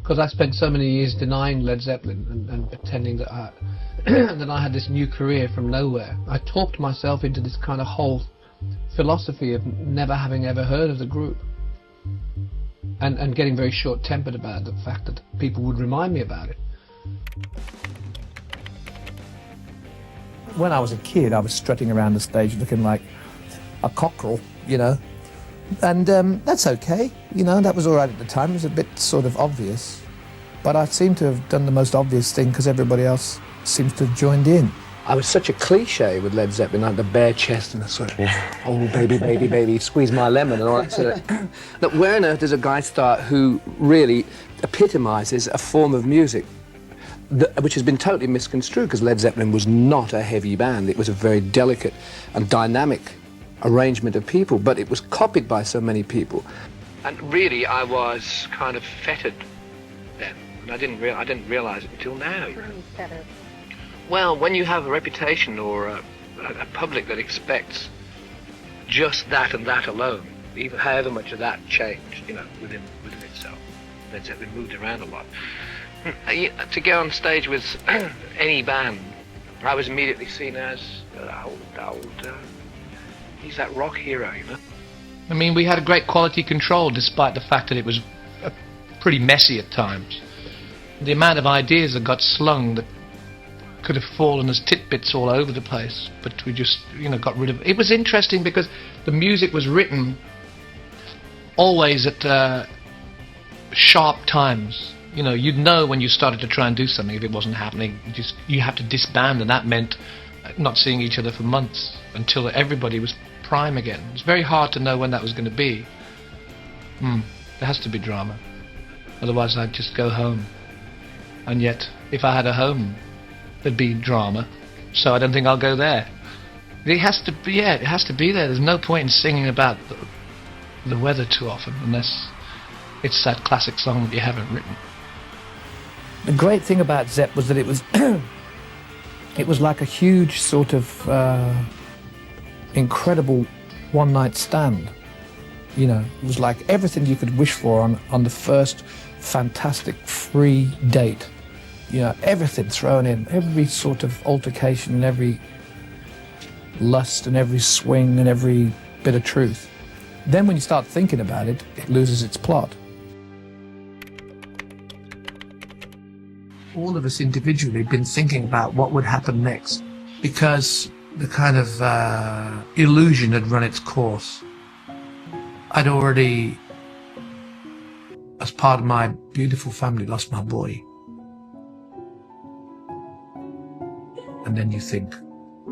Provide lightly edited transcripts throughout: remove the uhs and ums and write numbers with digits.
because I spent so many years denying Led Zeppelin and pretending that that I had this new career from nowhere. I talked myself into this kind of whole philosophy of never having ever heard of the group, and getting very short-tempered about the fact that people would remind me about it. When I was a kid, I was strutting around the stage looking like a cockerel, you know, and that's okay, you know, that was all right at the time. It was a bit sort of obvious, but I seem to have done the most obvious thing because everybody else seems to have joined in. I was such a cliche with Led Zeppelin, like the bare chest and the sort of, oh, baby, baby, baby, squeeze my lemon and all that sort of... Look, where on earth does a guy start who really epitomises a form of music which has been totally misconstrued, because Led Zeppelin was not a heavy band. It was a very delicate and dynamic arrangement of people, but it was copied by so many people. And really, I was kind of fettered then, and I didn't realise it until now. Fettered. Well, when you have a reputation or a public that expects just that and that alone, even however much of that changed, you know, within itself. Led Zeppelin moved around a lot. To go on stage with any band, I was immediately seen as he's that rock hero, you know. I mean, we had a great quality control despite the fact that it was pretty messy at times. The amount of ideas that got slung that could have fallen as tidbits all over the place, but we just, you know, got rid of it. It was interesting because the music was written always at sharp times. You know, you'd know when you started to try and do something if it wasn't happening. You have to disband, and that meant not seeing each other for months until everybody was prime again. It's very hard to know when that was going to be. There has to be drama, otherwise I'd just go home. And yet, if I had a home, there'd be drama, so I don't think I'll go there. It has to be, yeah, it has to be there. There's no point in singing about the weather too often unless it's that classic song that you haven't written. The great thing about Zepp was that it was it was like a huge sort of incredible one-night stand. You know, it was like everything you could wish for on the first fantastic free date. You know, everything thrown in, every sort of altercation and every lust and every swing and every bit of truth. Then when you start thinking about it, it loses its plot. All of us individually have been thinking about what would happen next, because the kind of illusion had run its course. I'd already, as part of my beautiful family, lost my boy. And then you think,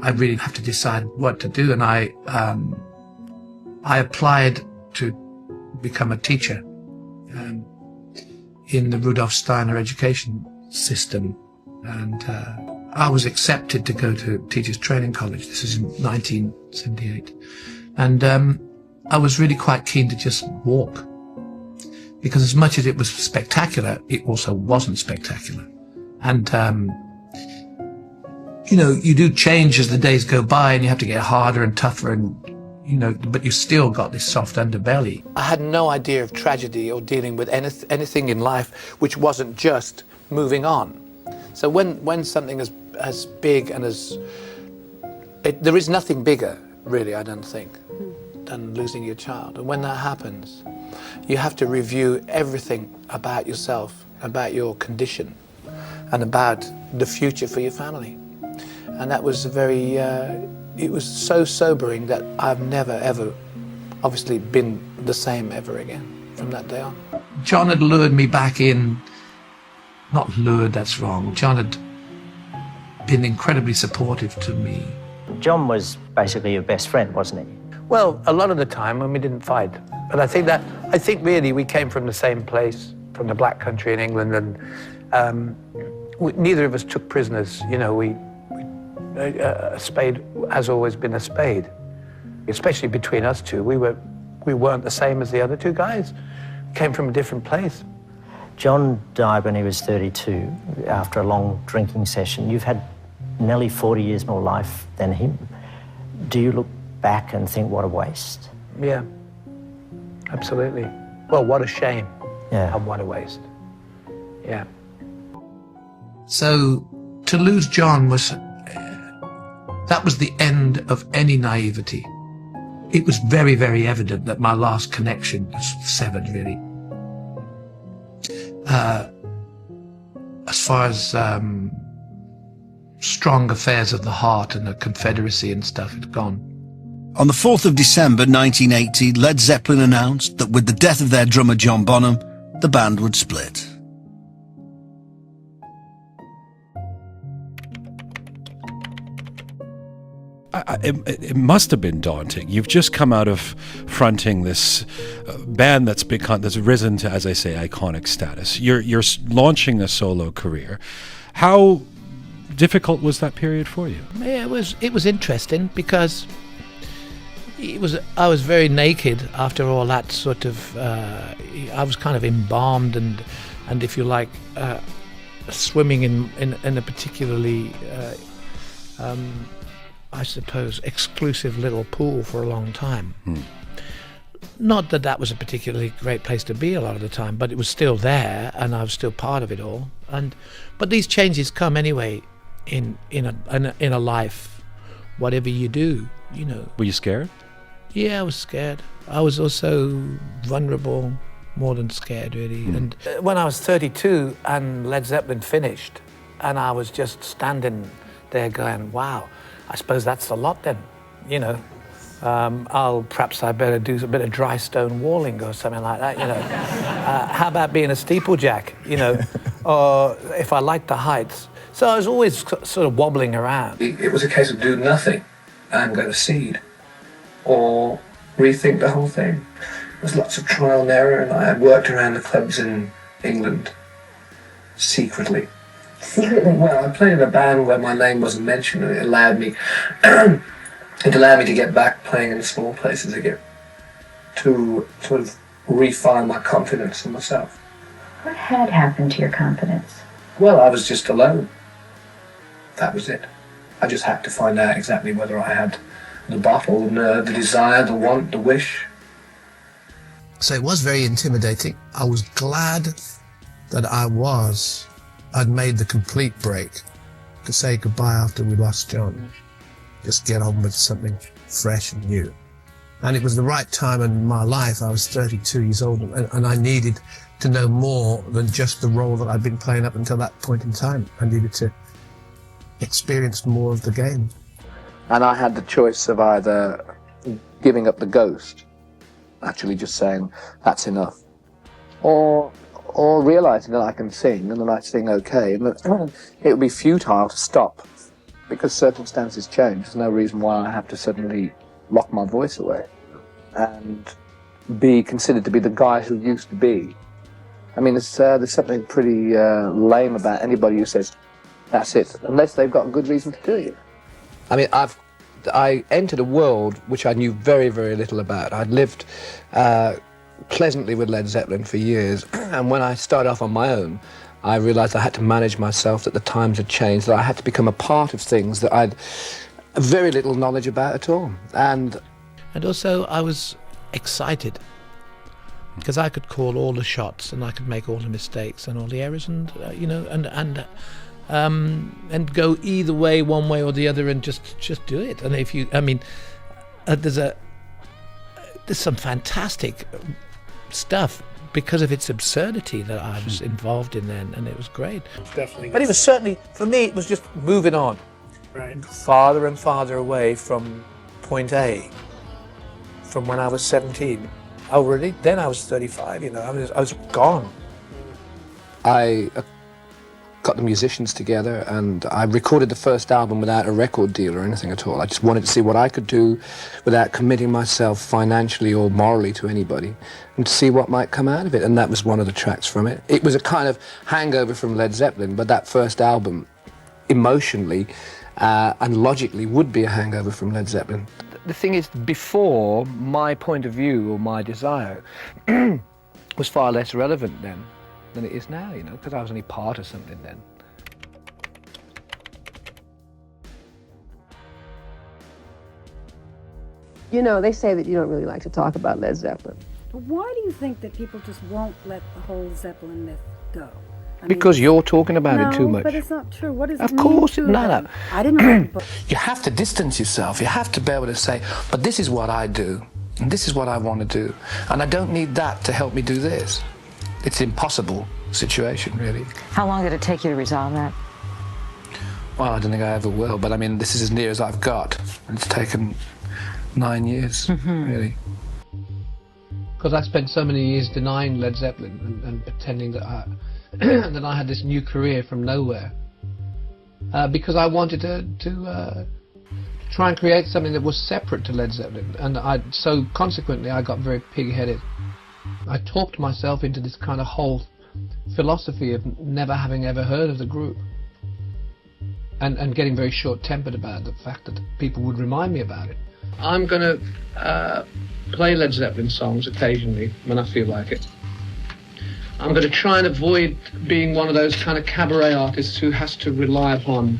I really have to decide what to do. And I applied to become a teacher in the Rudolf Steiner education system. And I was accepted to go to Teachers Training College. This is in 1978. And I was really quite keen to just walk. Because as much as it was spectacular, it also wasn't spectacular. And you know, you do change as the days go by, and you have to get harder and tougher, and, you know, but you still got this soft underbelly. I had no idea of tragedy or dealing with anything in life which wasn't just moving on. So when something as big and there is nothing bigger, really, I don't think, than losing your child. And when that happens, you have to review everything about yourself, about your condition, and about the future for your family. And that was it was so sobering that I've never, ever, obviously, been the same ever again from that day on. John had lured me back in, not lured, that's wrong. John had been incredibly supportive to me. John was basically your best friend, wasn't he? Well, a lot of the time when we didn't fight. But I think really we came from the same place, from the Black Country in England, and neither of us took prisoners. You know, a spade has always been a spade, especially between us two. We weren't the same as the other two guys. Came from a different place. John died when he was 32 after a long drinking session. You've had nearly 40 years more life than him. Do you look back and think, what a waste? Yeah, absolutely. Well, what a shame. Yeah. And what a waste. Yeah. So to lose John was, that was the end of any naivety. It was very, very evident that my last connection was severed, really. As far as strong affairs of the heart and the Confederacy and stuff had gone. On the 4th of December 1980, Led Zeppelin announced that with the death of their drummer John Bonham, the band would split. It must have been daunting. You've just come out of fronting this band that's risen to, as I say, iconic status. You're launching a solo career. How difficult was that period for you? Yeah, it was interesting because I was very naked after all that sort of. I was kind of embalmed and if you like, swimming in a particularly. I suppose, exclusive little pool for a long time. Not that that was a particularly great place to be a lot of the time, but it was still there, and I was still part of it all. But these changes come anyway in a life, whatever you do, you know. Were you scared? Yeah, I was scared. I was also vulnerable, more than scared, really. And when I was 32 and Led Zeppelin finished, and I was just standing there going, wow, I suppose that's a lot then, you know. Perhaps I better do a bit of dry stone walling or something like that, you know. How about being a steeplejack, you know, or if I like the heights. So I was always sort of wobbling around. It was a case of do nothing and go to seed, or rethink the whole thing. There was lots of trial and error, and I had worked around the clubs in England secretly. Well, I played in a band where my name wasn't mentioned, and it allowed me to get back playing in small places again, to sort of refine my confidence in myself. What had happened to your confidence? Well, I was just alone. That was it. I just had to find out exactly whether I had the bottle, the nerve, the desire, the want, the wish. So it was very intimidating. I was glad that I'd made the complete break to say goodbye after we lost John. Just get on with something fresh and new. And it was the right time in my life. I was 32 years old, and I needed to know more than just the role that I'd been playing up until that point in time. I needed to experience more of the game. And I had the choice of either giving up the ghost, actually just saying, that's enough, or realising that I can sing, and that I sing okay, and that it would be futile to stop, because circumstances change. There's no reason why I have to suddenly lock my voice away and be considered to be the guy who used to be. I mean, there's something pretty lame about anybody who says, that's it, unless they've got a good reason to do it. I mean, I entered a world which I knew very, very little about. I'd lived pleasantly with Led Zeppelin for years, and when I started off on my own, I realised I had to manage myself, that the times had changed, that I had to become a part of things that I'd very little knowledge about at all. And also I was excited because I could call all the shots and I could make all the mistakes and all the errors, and you know, and go either way, one way or the other, and just do it. And if you, I mean, there's some fantastic stuff because of its absurdity that I was involved in then, and it was great. Definitely. But it was certainly, for me, it was just moving on, Right. farther and farther away from point A, from when I was 17. Oh, really? Then I was 35. You know, I was gone. I got the musicians together, and I recorded the first album without a record deal or anything at all. I just wanted to see what I could do without committing myself financially or morally to anybody, and to see what might come out of it. And that was one of the tracks from it. It was a kind of hangover from Led Zeppelin, but that first album, emotionally and logically, would be a hangover from Led Zeppelin. The thing is, before, my point of view or my desire was far less relevant then than it is now, you know, because I was only part of something then. You know, they say that you don't really like to talk about Led Zeppelin. Why do you think that people just won't let the whole Zeppelin myth go? Because you're talking about it too much. But it's not true. What is Of course, no. I didn't know. You have to distance yourself. You have to be able to say, but this is what I do, and this is what I want to do, and I don't need that to help me do this. It's an impossible situation, really. How long did it take you to resolve that? Well, I don't think I ever will, but I mean, this is as near as I've got. It's taken 9 years, really. Because I spent so many years denying Led Zeppelin and pretending that that I had this new career from nowhere. Because I wanted to try and create something that was separate to Led Zeppelin, and so consequently I got very pig-headed. I talked myself into this kind of whole philosophy of never having ever heard of the group, and getting very short-tempered about the fact that people would remind me about it. I'm going to play Led Zeppelin songs occasionally when I feel like it. I'm going to try and avoid being one of those kind of cabaret artists who has to rely upon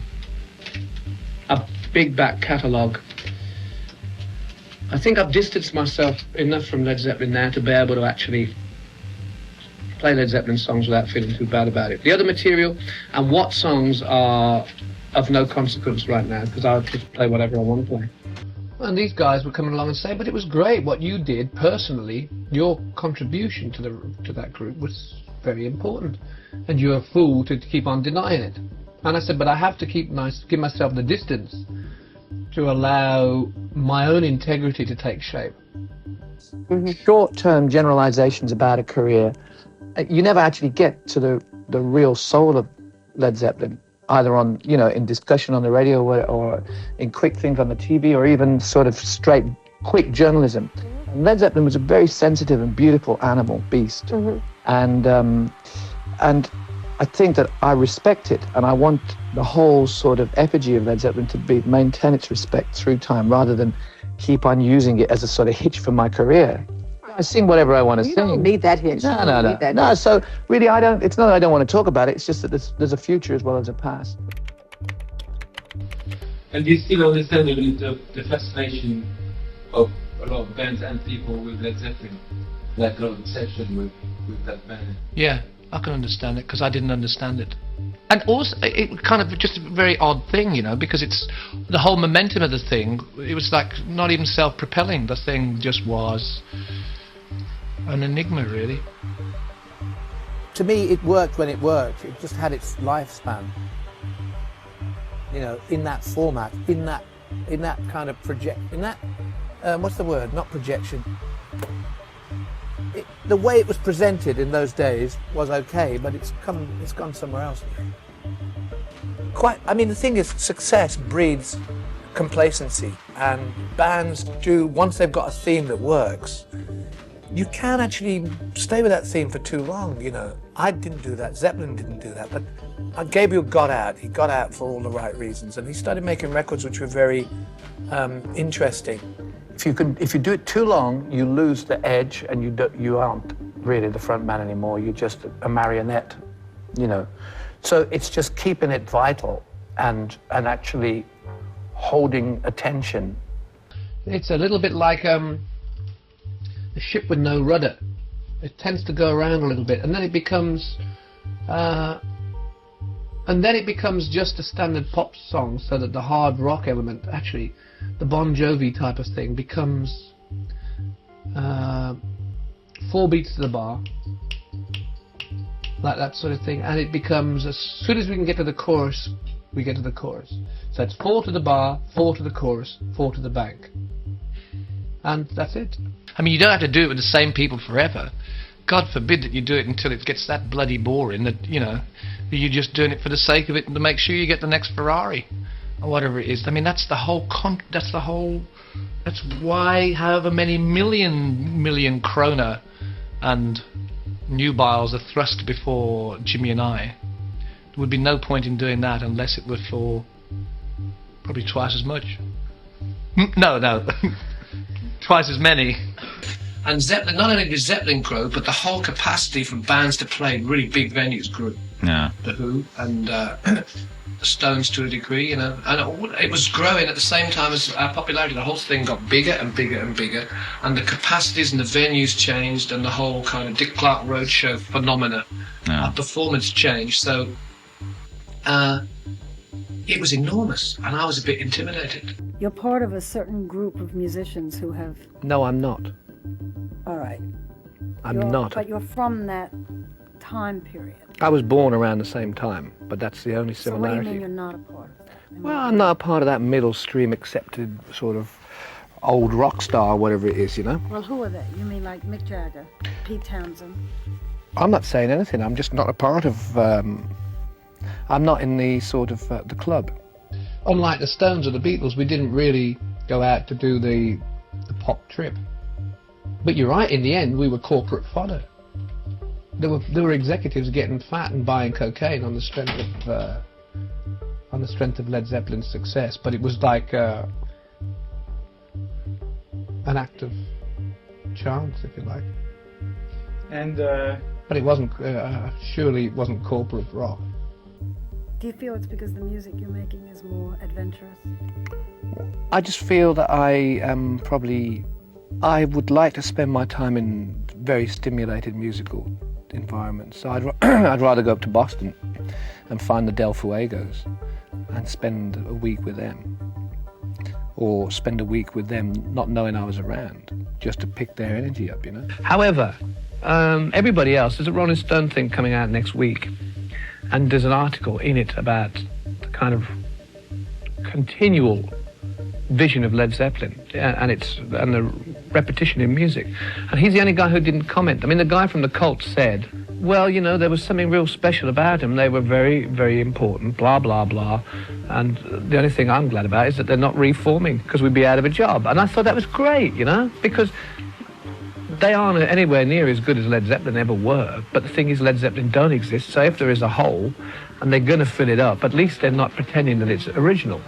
a big back catalogue. I think I've distanced myself enough from Led Zeppelin now to be able to actually play Led Zeppelin songs without feeling too bad about it. The other material and what songs are of no consequence right now, because I'll just play whatever I want to play. And these guys were coming along and saying, but it was great what you did personally. Your contribution to that group was very important, and you're a fool to keep on denying it. And I said, but I have to give myself the distance to allow my own integrity to take shape. Short-term generalizations about a career, you never actually get to the real soul of Led Zeppelin, either on, in discussion on the radio or in quick things on the TV, or even sort of straight, quick journalism. And Led Zeppelin was a very sensitive and beautiful animal, beast. And I think that I respect it, and I want the whole sort of effigy of Led Zeppelin to maintain its respect through time, rather than keep on using it as a sort of hitch for my career. I sing whatever I want to sing. You don't need that hitch. No, so really it's not that I don't want to talk about it, it's just that there's a future as well as a past. And do you still understand the fascination of a lot of bands and people with Led Zeppelin? Like a lot of obsession with that band? Yeah, I can understand it, because I didn't understand it. And also, it kind of just a very odd thing, because it's the whole momentum of the thing, it was like not even self-propelling. The thing just was an enigma, really. To me, it worked when it worked. It just had its lifespan. In that format, in that kind of what's the word? Not projection. The way it was presented in those days was okay, but it's gone somewhere else. The thing is, success breeds complacency, and bands do, once they've got a theme that works, you can't actually stay with that theme for too long, I didn't do that, Zeppelin didn't do that, but Gabriel got out. He got out for all the right reasons, and he started making records which were very interesting. If you do it too long, you lose the edge, and you aren't really the front man anymore. You're just a marionette, So it's just keeping it vital and actually holding attention. It's a little bit like a ship with no rudder. It tends to go around a little bit, and then it becomes just a standard pop song, so that the hard rock element, actually the Bon Jovi type of thing, becomes 4 beats to the bar, like that sort of thing, and it becomes, as soon as we can get to the chorus, we get to the chorus. So it's 4 to the bar, 4 to the chorus, 4 to the bank, and that's it. You don't have to do it with the same people forever. God forbid that you do it until it gets that bloody boring that, you're just doing it for the sake of it and to make sure you get the next Ferrari or whatever it is. That's why however many million kroner and nubiles are thrust before Jimmy and I. There would be no point in doing that unless it were for probably twice as much. No. Twice as many. And Zeppelin, not only did Zeppelin grow, but the whole capacity for bands to play in really big venues grew. Yeah. The Who and the Stones to a degree, and it was growing at the same time as our popularity. The whole thing got bigger and bigger and bigger, and the capacities and the venues changed, and the whole kind of Dick Clark Roadshow phenomena, our performance changed. So it was enormous, and I was a bit intimidated. You're part of a certain group of musicians who have... No, I'm not. All right. I'm not. But you're from that time period. I was born around the same time, but that's the only similarity. So what do you mean you're not a part of that? Well, I'm not a part of that middle stream accepted sort of old rock star, whatever it is, you know? Well, who are they? You mean like Mick Jagger, Pete Townsend? I'm not saying anything. I'm just not a part of... I'm not in the sort of the club. Unlike the Stones or the Beatles, we didn't really go out to do the pop trip. But you're right, in the end, we were corporate fodder. There were executives getting fat and buying cocaine on the strength of Led Zeppelin's success, but it was like an act of chance, if you like. And but it wasn't. Surely it wasn't corporate rock. Do you feel it's because the music you're making is more adventurous? I just feel that I would like to spend my time in very stimulated musical environments. So I'd rather go up to Boston and find the Del Fuegos and spend a week with them, or spend a week with them not knowing I was around, just to pick their energy up, you know. However, everybody else, there's a Rolling Stone thing coming out next week, and there's an article in it about the kind of continual vision of Led Zeppelin and the repetition in music. And he's the only guy who didn't comment. I mean, the guy from the Cult said, well, you know, there was something real special about them. They were very, very important, blah, blah, blah. And the only thing I'm glad about is that they're not reforming, because we'd be out of a job. And I thought that was great, you know, because they aren't anywhere near as good as Led Zeppelin ever were. But the thing is, Led Zeppelin don't exist. So if there is a hole and they're going to fill it up, at least they're not pretending that it's original.